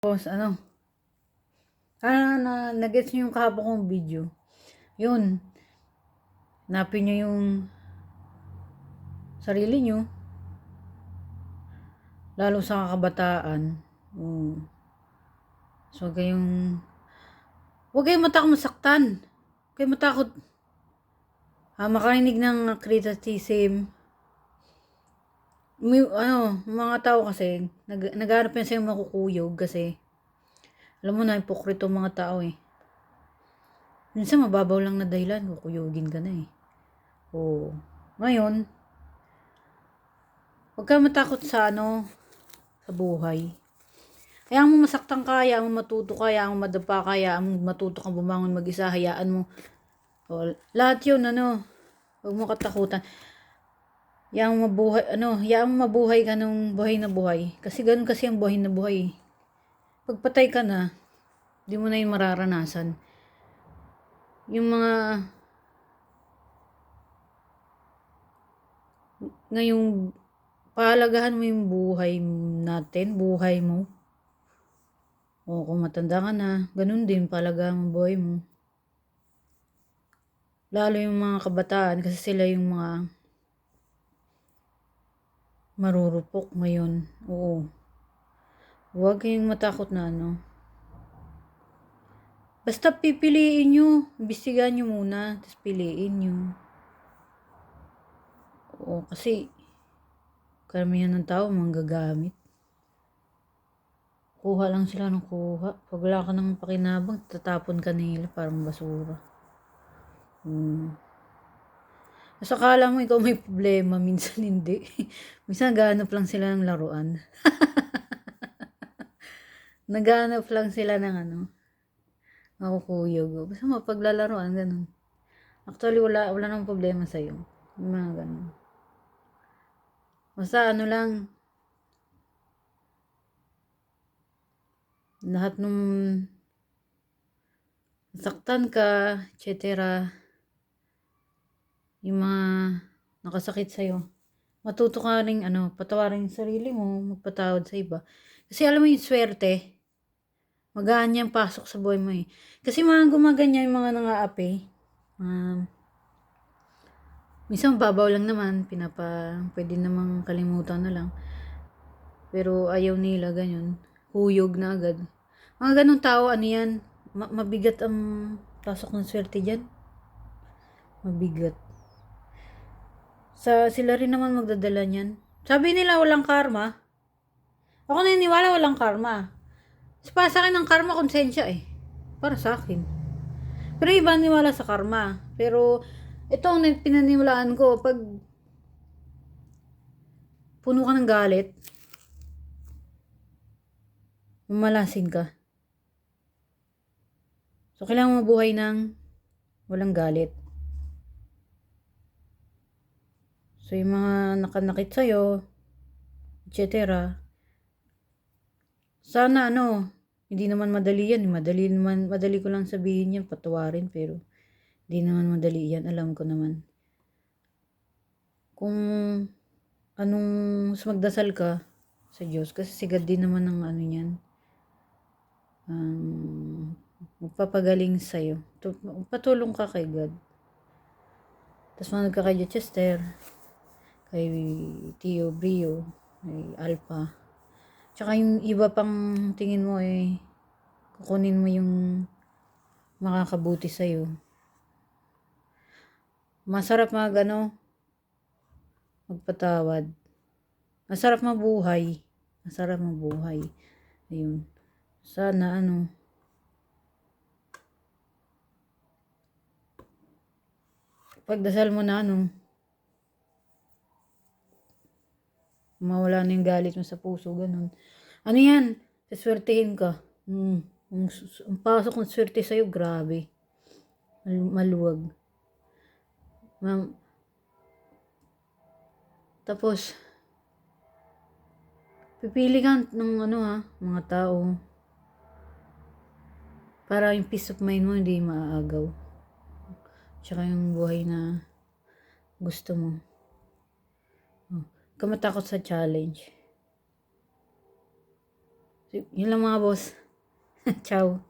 Tapos nag-gets nyo yung kahapon kong video. Yun, hanapin nyo yung sarili nyo, lalo sa kabataan. So, huwag kayong matakot masaktan. Huwag kayong matakot makarinig ng criticism. Mga tao kasi, naghanap yan sa'yo makukuyog kasi, alam mo na, hipokrito mga tao eh. Minsan mababaw lang na dahilan, kukuyogin ka na eh. Ngayon, huwag kang matakot sa sa buhay. Hayaan mo masaktan ka, hayaan mo matuto ka, hayaan mo madapa ka, hayaan mo matuto kang bumangon mag-isa, hayaan mo. Lahat yun, huwag mo katakutan. Hayaan mo mabuhay ka ng buhay na buhay. Kasi ganun kasi ang buhay na buhay. Pagpatay ka na, di mo na yun mararanasan. Yung ngayong pahalagahan mo yung buhay natin, buhay mo. Kung matanda ka na, ganun din pahalagahan mo buhay mo. Lalo yung mga kabataan kasi sila yung mga marurupok ngayon. Huwag kayong matakot na Basta pipiliin nyo. Imbestigahan nyo muna. Tapos piliin nyo. Kasi karamihan ng tao manggagamit. Kuha lang sila ng kuha. Pag wala ka ng pakinabang, tatapon ka nila parang basura. Mas akala mo ikaw may problema, minsan hindi. Minsan naghahanap lang sila ng laruan. Naghahanap lang sila ng makukuyog. Basta mapaglalaroan, ganun. Actually, wala nang problema sa'yo. Mga ganun. Basta lang, lahat nung nasaktan ka, etc. Yung mga nakasakit sa'yo, matuto ka rin, patawarin yung sarili mo, magpatawad sa iba. Kasi alam mo yung swerte, magaan yan pasok sa buhay mo eh. Kasi mga gumaganyan yung mga nangaapi, minsan babaw lang naman, pwede namang kalimutan na lang. Pero ayaw nila ganyan, huyog na agad. Mga ganong tao, yan, mabigat ang pasok ng swerte dyan. Mabigat. Sila rin naman magdadala niyan. Sabi nila walang karma. Ako naniniwala walang karma. Para sa akin ang karma konsensya eh. Para sa akin. Pero iba niwala sa karma. Pero ito ang pinaniwalaan ko. Pag puno ka ng galit, mamalasin ka. So kailangan mabuhay ng walang galit. So yung mga nakanakit sa'yo, etc. Sana hindi naman madali yan. Madali ko lang sabihin yan, patawarin, pero hindi naman madali yan. Alam ko naman. Kung magdasal ka sa Diyos, kasi sigad din naman ng yan. Magpapagaling sa'yo. Patulong ka kay God. Tapos manod ka kay Chester, kay Tio Brio, kay Alpha. Tsaka yung iba pang tingin mo kukunin mo yung makakabuti sa'yo. Masarap magpatawad. Masarap mabuhay. Ayun. Sana pagdasal mo na mawala na yung galit mo sa puso, ganun. Yan? Saswertehin ka. Ang pasok ng swerte sa'yo, grabe. Maluwag. Tapos, pipili ka ng mga tao para yung peace of mind mo hindi maaagaw. Tsaka yung buhay na gusto mo. Huwag ka matakot sa challenge. So, yun lang mga boss. Ciao.